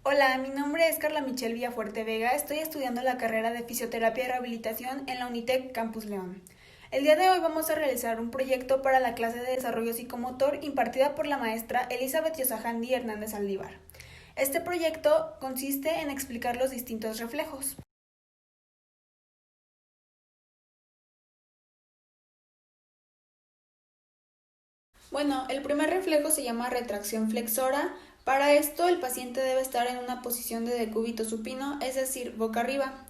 Hola, mi nombre es Carla Michelle Villafuerte Vega. Estoy estudiando la carrera de Fisioterapia y Rehabilitación en la Unitec Campus León. El día de hoy vamos a realizar un proyecto para la clase de Desarrollo Psicomotor impartida por la maestra Elizabeth Yosajandi Hernández Aldívar. Este proyecto consiste en explicar los distintos reflejos. Bueno, el primer reflejo se llama retracción flexora. Para esto, el paciente debe estar en una posición de decúbito supino, es decir, boca arriba.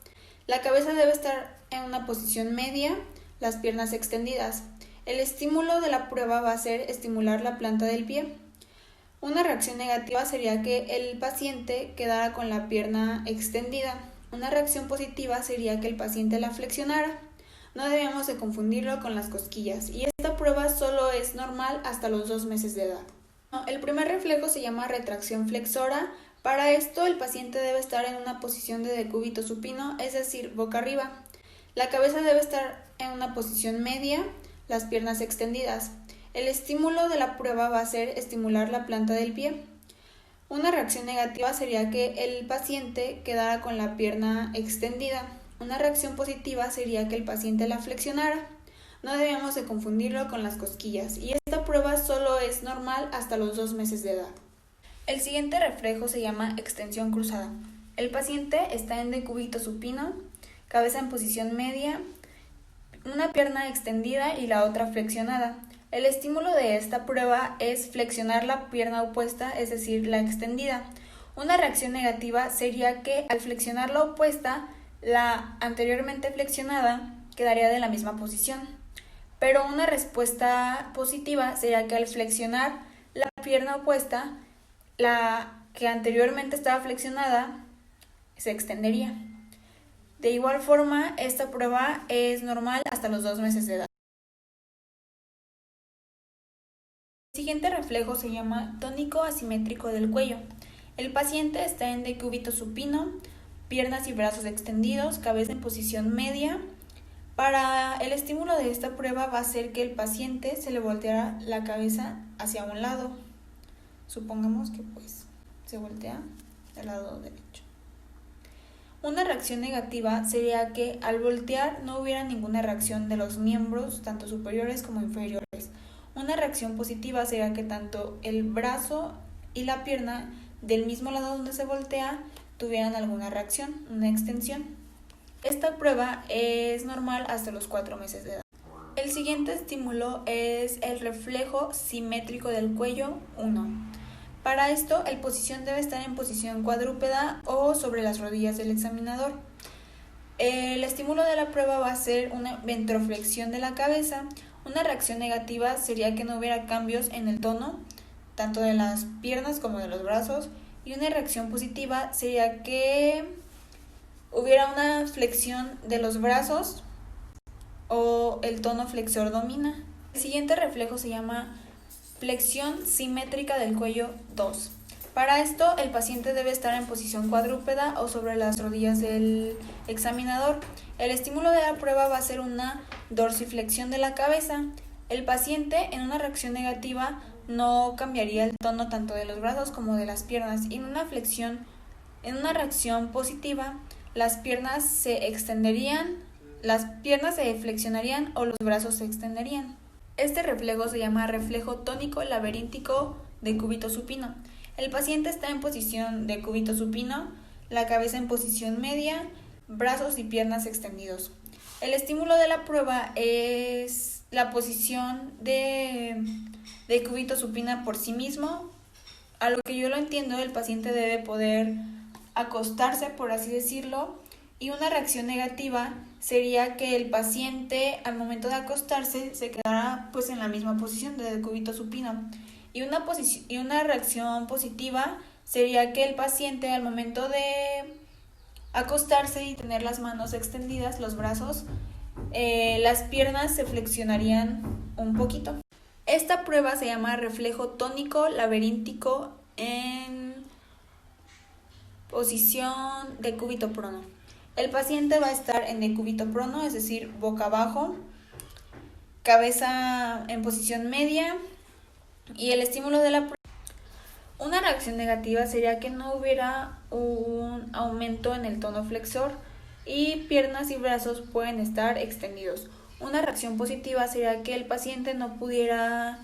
La cabeza debe estar en una posición media, las piernas extendidas. El estímulo de la prueba va a ser estimular la planta del pie. Una reacción negativa sería que el paciente quedara con la pierna extendida. Una reacción positiva sería que el paciente la flexionara. No debemos de confundirlo con las cosquillas, y esta prueba solo es normal hasta los 2 meses de edad. El primer reflejo se llama retracción flexora. Para esto, el paciente debe estar en una posición de decúbito supino, es decir, boca arriba. La cabeza debe estar en una posición media, las piernas extendidas. El estímulo de la prueba va a ser estimular la planta del pie. Una reacción negativa sería que el paciente quedara con la pierna extendida. Una reacción positiva sería que el paciente la flexionara. No debemos de confundirlo con las cosquillas, y esta prueba solo es normal hasta los 2 meses de edad. El siguiente reflejo se llama extensión cruzada. El paciente está en decúbito supino, cabeza en posición media, una pierna extendida y la otra flexionada. El estímulo de esta prueba es flexionar la pierna opuesta, es decir, la extendida. Una reacción negativa sería que al flexionar la opuesta, la anteriormente flexionada quedaría de la misma posición. Pero una respuesta positiva sería que al flexionar la pierna opuesta, la que anteriormente estaba flexionada se extendería. De igual forma, esta prueba es normal hasta los 2 meses de edad. El siguiente reflejo se llama tónico asimétrico del cuello. El paciente está en decúbito supino, piernas y brazos extendidos, cabeza en posición media. Para el estímulo de esta prueba va a ser que el paciente se le volteara la cabeza hacia un lado. Supongamos que se voltea del lado derecho. Una reacción negativa sería que al voltear no hubiera ninguna reacción de los miembros, tanto superiores como inferiores. Una reacción positiva sería que tanto el brazo y la pierna del mismo lado donde se voltea tuvieran alguna reacción, una extensión. Esta prueba es normal hasta los 4 meses de edad. El siguiente estímulo es el reflejo simétrico del cuello 1. Para esto, el posición debe estar en posición cuadrúpeda o sobre las rodillas del examinador. El estímulo de la prueba va a ser una ventroflexión de la cabeza. Una reacción negativa sería que no hubiera cambios en el tono, tanto de las piernas como de los brazos. Y una reacción positiva sería que hubiera una flexión de los brazos o el tono flexor domina. El siguiente reflejo se llama flexión simétrica del cuello 2. Para esto, el paciente debe estar en posición cuadrúpeda o sobre las rodillas del examinador. El estímulo de la prueba va a ser una dorsiflexión de la cabeza. El paciente, en una reacción negativa, no cambiaría el tono tanto de los brazos como de las piernas. Y en una reacción positiva, las piernas se extenderían, las piernas se flexionarían o los brazos se extenderían. Este reflejo se llama reflejo tónico laberíntico de cúbito supino. El paciente está en posición de cúbito supino, la cabeza en posición media, brazos y piernas extendidos. El estímulo de la prueba es la posición de cúbito supina por sí mismo. A lo que yo lo entiendo, el paciente debe poder acostarse, por así decirlo, y una reacción negativa sería que el paciente al momento de acostarse se quedara en la misma posición de decúbito supino. Y una reacción positiva sería que el paciente al momento de acostarse y tener las manos extendidas, los brazos, las piernas se flexionarían un poquito. Esta prueba se llama reflejo tónico laberíntico en posición de cúbito prono. El paciente va a estar en decúbito prono, es decir, boca abajo, cabeza en posición media, y el estímulo de la prueba Una reacción negativa sería que no hubiera un aumento en el tono flexor y piernas y brazos pueden estar extendidos. Una reacción positiva sería que el paciente no pudiera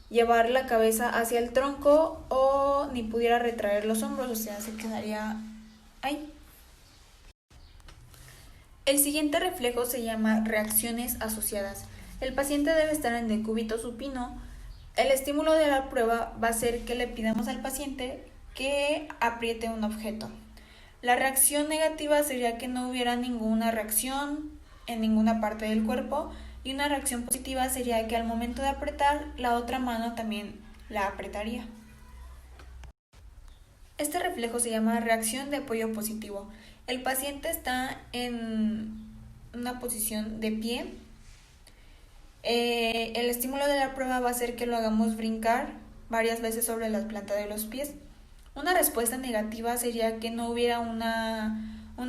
llevar la cabeza hacia el tronco o ni pudiera retraer los hombros, o sea, se quedaría ahí. El siguiente reflejo se llama reacciones asociadas. El paciente debe estar en decúbito supino. El estímulo de la prueba va a ser que le pidamos al paciente que apriete un objeto. La reacción negativa sería que no hubiera ninguna reacción en ninguna parte del cuerpo, y una reacción positiva sería que al momento de apretar, la otra mano también la apretaría. Este reflejo se llama reacción de apoyo positivo. El paciente está en una posición de pie. El estímulo de la prueba va a hacer que lo hagamos brincar varias veces sobre la planta de los pies. Una respuesta negativa sería que no hubiera un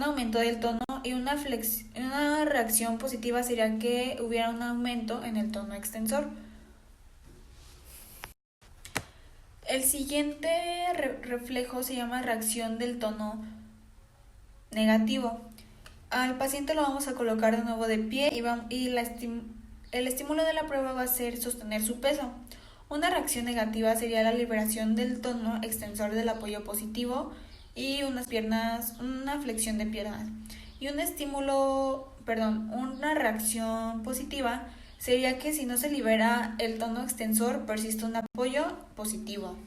aumento del tono, y una reacción positiva sería que hubiera un aumento en el tono extensor. El siguiente reflejo se llama reacción del tono negativo. Al paciente lo vamos a colocar de nuevo de pie y el estímulo de la prueba va a ser sostener su peso. Una reacción negativa sería la liberación del tono extensor del apoyo positivo y una flexión de piernas. Y una reacción positiva sería que si no se libera el tono extensor, persiste un apoyo positivo.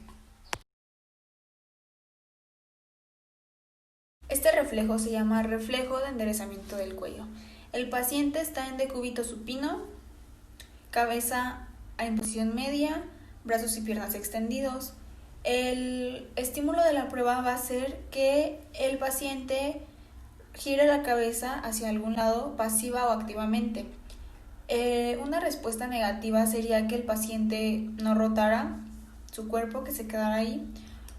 Este reflejo se llama reflejo de enderezamiento del cuello. El paciente está en decúbito supino, cabeza en posición media, brazos y piernas extendidos. El estímulo de la prueba va a ser que el paciente gire la cabeza hacia algún lado pasiva o activamente. Una respuesta negativa sería que el paciente no rotara su cuerpo, que se quedara ahí.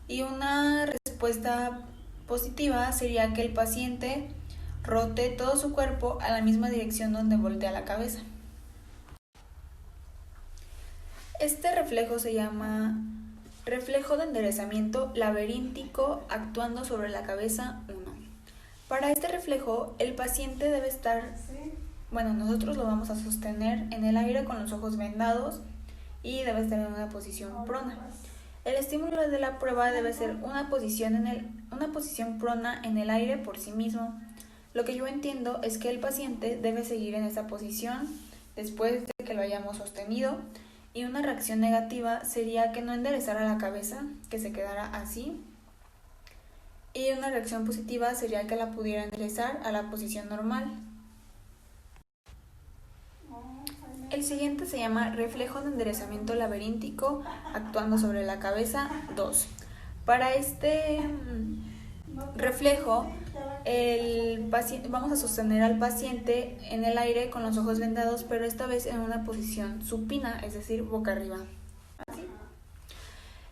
Y una respuesta positiva sería que el paciente rote todo su cuerpo a la misma dirección donde voltea la cabeza. Este reflejo se llama reflejo de enderezamiento laberíntico actuando sobre la cabeza 1. Para este reflejo, el paciente debe estar, nosotros lo vamos a sostener en el aire con los ojos vendados y debe estar en una posición prona. El estímulo de la prueba debe ser una posición prona en el aire por sí mismo. Lo que yo entiendo es que el paciente debe seguir en esa posición después de que lo hayamos sostenido, y una reacción negativa sería que no enderezara la cabeza, que se quedara así. Y una reacción positiva sería que la pudiera enderezar a la posición normal. El siguiente se llama reflejo de enderezamiento laberíntico actuando sobre la cabeza 2. Para este reflejo, vamos a sostener al paciente en el aire con los ojos vendados, pero esta vez en una posición supina, es decir, boca arriba. Así.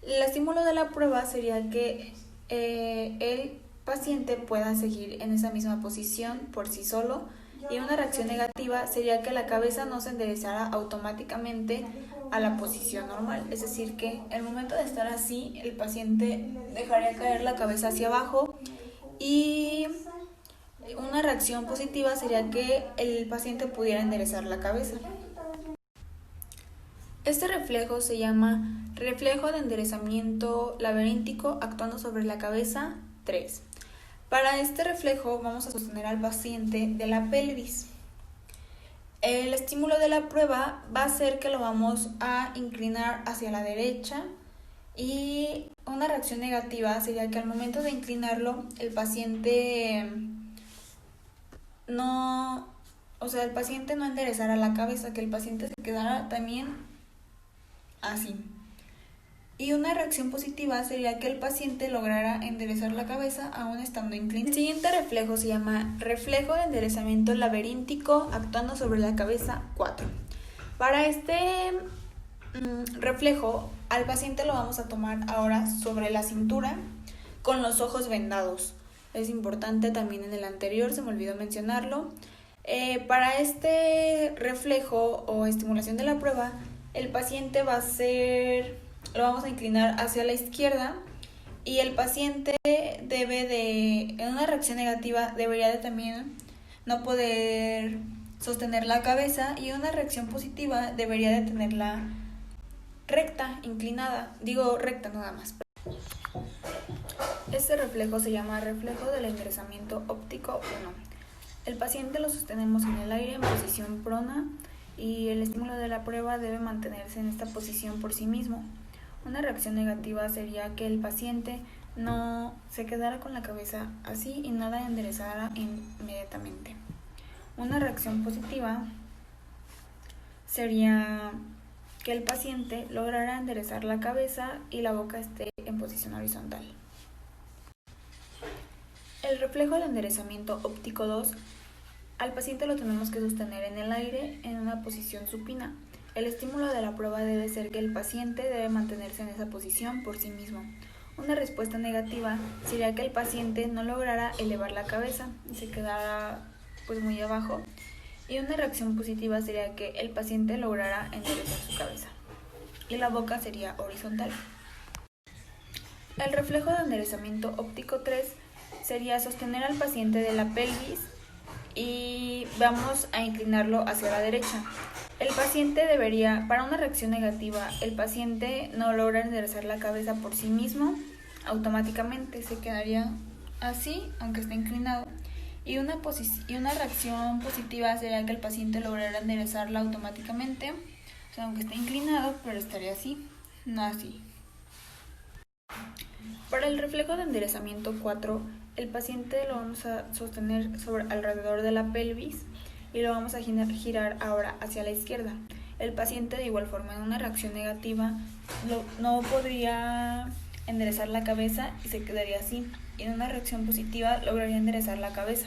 El estímulo de la prueba sería que el paciente pueda seguir en esa misma posición por sí solo, y una reacción negativa sería que la cabeza no se enderezara automáticamente a la posición normal, es decir, que al momento de estar así, el paciente dejaría caer la cabeza hacia abajo, y una reacción positiva sería que el paciente pudiera enderezar la cabeza. Este reflejo se llama reflejo de enderezamiento laberíntico actuando sobre la cabeza 3. Para este reflejo vamos a sostener al paciente de la pelvis. El estímulo de la prueba va a ser que lo vamos a inclinar hacia la derecha, y una reacción negativa sería que al momento de inclinarlo el paciente no enderezara la cabeza, que el paciente se quedara también así. Y una reacción positiva sería que el paciente lograra enderezar la cabeza aún estando inclinado. El siguiente reflejo se llama reflejo de enderezamiento laberíntico actuando sobre la cabeza 4. Para este reflejo, al paciente lo vamos a tomar ahora sobre la cintura con los ojos vendados. Es importante también en el anterior, se me olvidó mencionarlo. Para este reflejo o estimulación de la prueba, el paciente lo vamos a inclinar hacia la izquierda Y el paciente en una reacción negativa, debería de también no poder sostener la cabeza, y una reacción positiva debería de tenerla recta, inclinada, digo recta nada más. Este reflejo se llama reflejo del enderezamiento óptico 1. El paciente lo sostenemos en el aire en posición prona y el estímulo de la prueba debe mantenerse en esta posición por sí mismo. Una reacción negativa sería que el paciente no se quedara con la cabeza así y no la enderezara inmediatamente. Una reacción positiva sería que el paciente lograra enderezar la cabeza y la boca esté en posición horizontal. El reflejo de enderezamiento óptico 2, al paciente lo tenemos que sostener en el aire en una posición supina. El estímulo de la prueba debe ser que el paciente debe mantenerse en esa posición por sí mismo. Una respuesta negativa sería que el paciente no lograra elevar la cabeza y se quedara muy abajo. Y una reacción positiva sería que el paciente lograra enderezar su cabeza y la boca sería horizontal. El reflejo de enderezamiento óptico 3 sería sostener al paciente de la pelvis y vamos a inclinarlo hacia la derecha. El paciente para una reacción negativa, el paciente no logra enderezar la cabeza por sí mismo, automáticamente se quedaría así, aunque esté inclinado. Y una reacción positiva sería que el paciente lograra enderezarla automáticamente, o sea, aunque esté inclinado, pero estaría así, no así. Para el reflejo de enderezamiento 4, el paciente lo vamos a sostener alrededor de la pelvis y lo vamos a girar ahora hacia la izquierda. El paciente de igual forma en una reacción negativa no podría enderezar la cabeza y se quedaría así, y en una reacción positiva lograría enderezar la cabeza.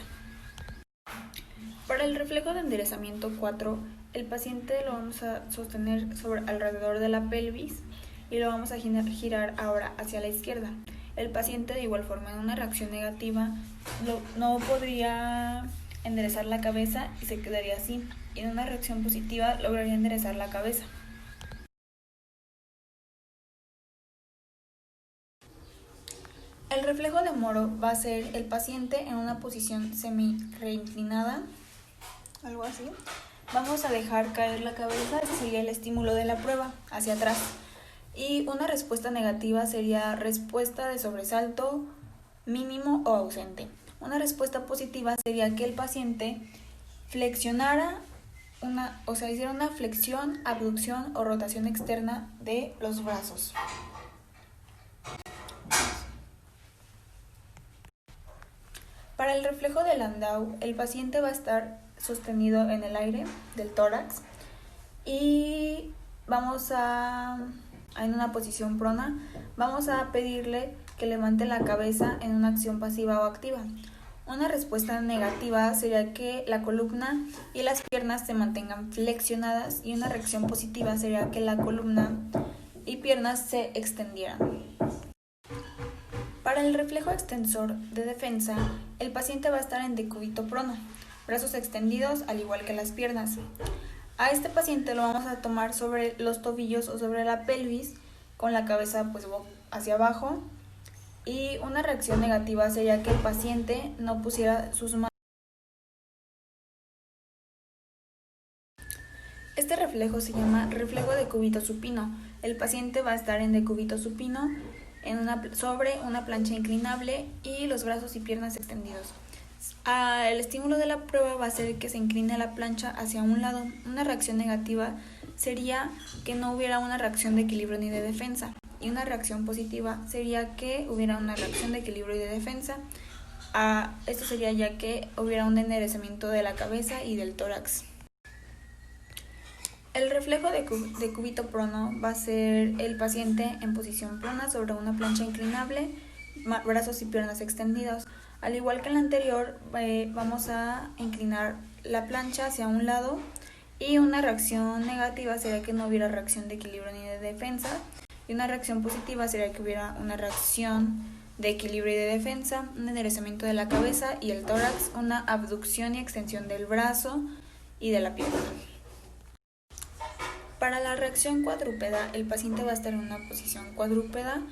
Para el reflejo de enderezamiento 4, el paciente lo vamos a sostener alrededor de la pelvis y lo vamos a girar ahora hacia la izquierda. El paciente de igual forma en una reacción negativa no podría enderezar la cabeza y se quedaría así, y en una reacción positiva lograría enderezar la cabeza. El reflejo de Moro va a ser el paciente en una posición semi-reinclinada, algo así. Vamos a dejar caer la cabeza y sigue el estímulo de la prueba hacia atrás. Y una respuesta negativa sería respuesta de sobresalto mínimo o ausente. Una respuesta positiva sería que el paciente flexionara hiciera una flexión, abducción o rotación externa de los brazos. Para el reflejo de Landau, el paciente va a estar sostenido en el aire del tórax y en una posición prona, vamos a pedirle que levante la cabeza en una acción pasiva o activa. Una respuesta negativa sería que la columna y las piernas se mantengan flexionadas, y una reacción positiva sería que la columna y piernas se extendieran. Para el reflejo extensor de defensa, el paciente va a estar en decúbito prono, brazos extendidos al igual que las piernas. A este paciente lo vamos a tomar sobre los tobillos o sobre la pelvis con la cabeza hacia abajo, y una reacción negativa sería que el paciente no pusiera sus manos. Este reflejo se llama reflejo de cúbito supino. El paciente va a estar en decúbito supino sobre una plancha inclinable y los brazos y piernas extendidos. El estímulo de la prueba va a ser que se incline la plancha hacia un lado. Una reacción negativa sería que no hubiera una reacción de equilibrio ni de defensa, y una reacción positiva sería que hubiera una reacción de equilibrio y de defensa. Esto sería ya que hubiera un enderezamiento de la cabeza y del tórax. El reflejo de cúbito prono va a ser el paciente en posición prona sobre una plancha inclinable, brazos y piernas extendidos. Al igual que en la anterior, vamos a inclinar la plancha hacia un lado, y una reacción negativa sería que no hubiera reacción de equilibrio ni de defensa, y una reacción positiva sería que hubiera una reacción de equilibrio y de defensa, un enderezamiento de la cabeza y el tórax, una abducción y extensión del brazo y de la pierna. Para la reacción cuadrúpeda, el paciente va a estar en una posición cuadrúpeda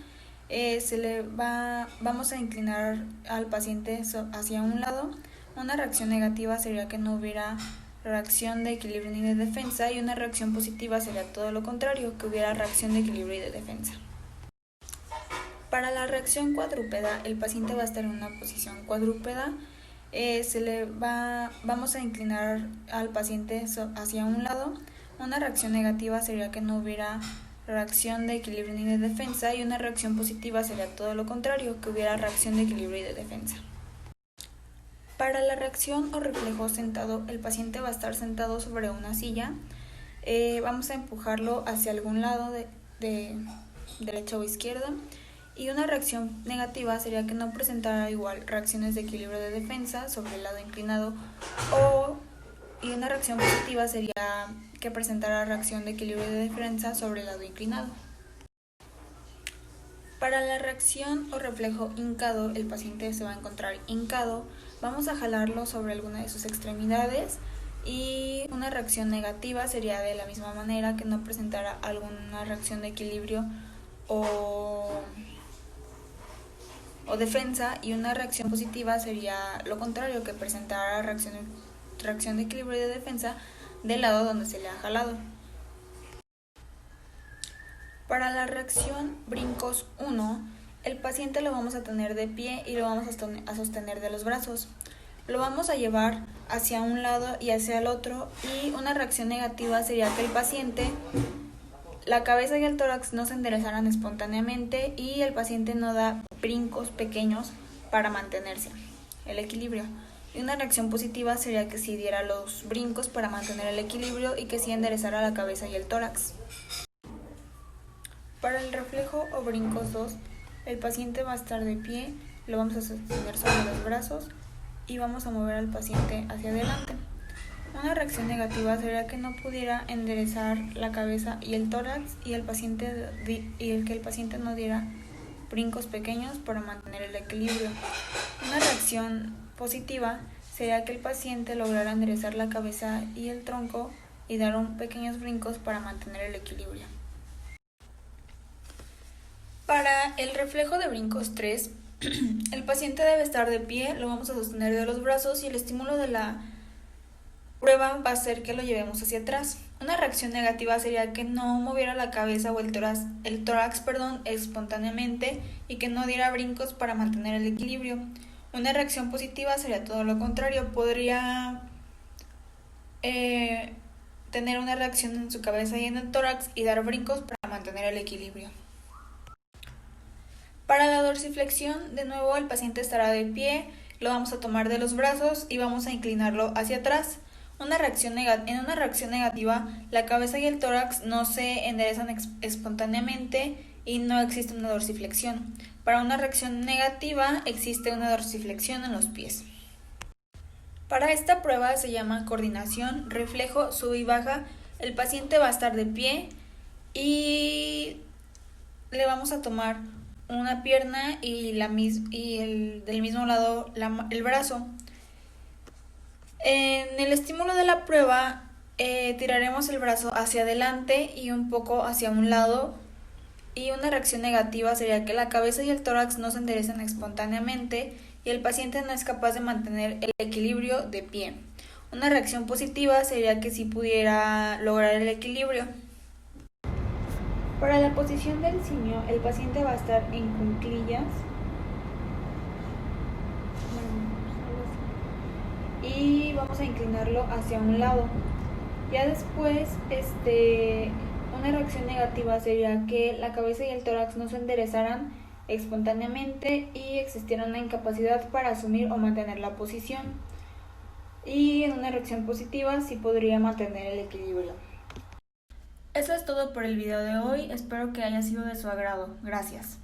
vamos a inclinar al paciente hacia un lado. Una reacción negativa sería que no hubiera reacción de equilibrio ni de defensa, y una reacción positiva sería todo lo contrario, que hubiera reacción de equilibrio y de defensa. Para la reacción cuadrúpeda, el paciente va a estar en una posición cuadrúpeda. Vamos a inclinar al paciente hacia un lado. Una reacción negativa sería que no hubiera reacción de equilibrio ni de defensa, y una reacción positiva sería todo lo contrario, que hubiera reacción de equilibrio y de defensa. Para la reacción o reflejo sentado, el paciente va a estar sentado sobre una silla. Vamos a empujarlo hacia algún lado de derecha o izquierda. Y una reacción negativa sería que no presentara igual reacciones de equilibrio de defensa sobre el lado inclinado, y una reacción positiva sería que presentara reacción de equilibrio de defensa sobre el lado inclinado. Para la reacción o reflejo hincado, el paciente se va a encontrar hincado. Vamos a jalarlo sobre alguna de sus extremidades, y una reacción negativa sería de la misma manera, que no presentara alguna reacción de equilibrio o defensa, y una reacción positiva sería lo contrario, que presentara reacción de equilibrio y de defensa del lado donde se le ha jalado. Para la reacción brincos 1, el paciente lo vamos a tener de pie y lo vamos a sostener de los brazos. Lo vamos a llevar hacia un lado y hacia el otro, y una reacción negativa sería que el paciente, la cabeza y el tórax no se enderezaran espontáneamente, y el paciente no da brincos pequeños para mantenerse el equilibrio. Y una reacción positiva sería que sí diera los brincos para mantener el equilibrio y que sí enderezara la cabeza y el tórax. Para el reflejo o brincos 2, el paciente va a estar de pie, lo vamos a sostener sobre los brazos y vamos a mover al paciente hacia adelante. Una reacción negativa sería que no pudiera enderezar la cabeza y el tórax, y que el paciente no diera brincos pequeños para mantener el equilibrio. Una reacción positiva sería que el paciente lograra enderezar la cabeza y el tronco y dar pequeños brincos para mantener el equilibrio. Para el reflejo de brincos 3, el paciente debe estar de pie, lo vamos a sostener de los brazos, y el estímulo de la prueba va a ser que lo llevemos hacia atrás. Una reacción negativa sería que no moviera la cabeza o el tórax espontáneamente, y que no diera brincos para mantener el equilibrio. Una reacción positiva sería todo lo contrario, podría tener una reacción en su cabeza y en el tórax y dar brincos para mantener el equilibrio. Para la dorsiflexión, de nuevo el paciente estará de pie, lo vamos a tomar de los brazos y vamos a inclinarlo hacia atrás. En una reacción negativa, la cabeza y el tórax no se enderezan espontáneamente y no existe una dorsiflexión. Para una reacción negativa existe una dorsiflexión en los pies. Para esta prueba se llama coordinación, reflejo, sube y baja. El paciente va a estar de pie y le vamos a tomar una pierna y del mismo lado el brazo. En el estímulo de la prueba tiraremos el brazo hacia adelante y un poco hacia un lado, y una reacción negativa sería que la cabeza y el tórax no se enderecen espontáneamente y el paciente no es capaz de mantener el equilibrio de pie. Una reacción positiva sería que sí pudiera lograr el equilibrio. Para la posición del simio, el paciente va a estar en cuclillas y vamos a inclinarlo hacia un lado. Ya después, una reacción negativa sería que la cabeza y el tórax no se enderezaran espontáneamente y existiera una incapacidad para asumir o mantener la posición. Y en una reacción positiva sí podría mantener el equilibrio. Eso es todo por el video de hoy, espero que haya sido de su agrado. Gracias.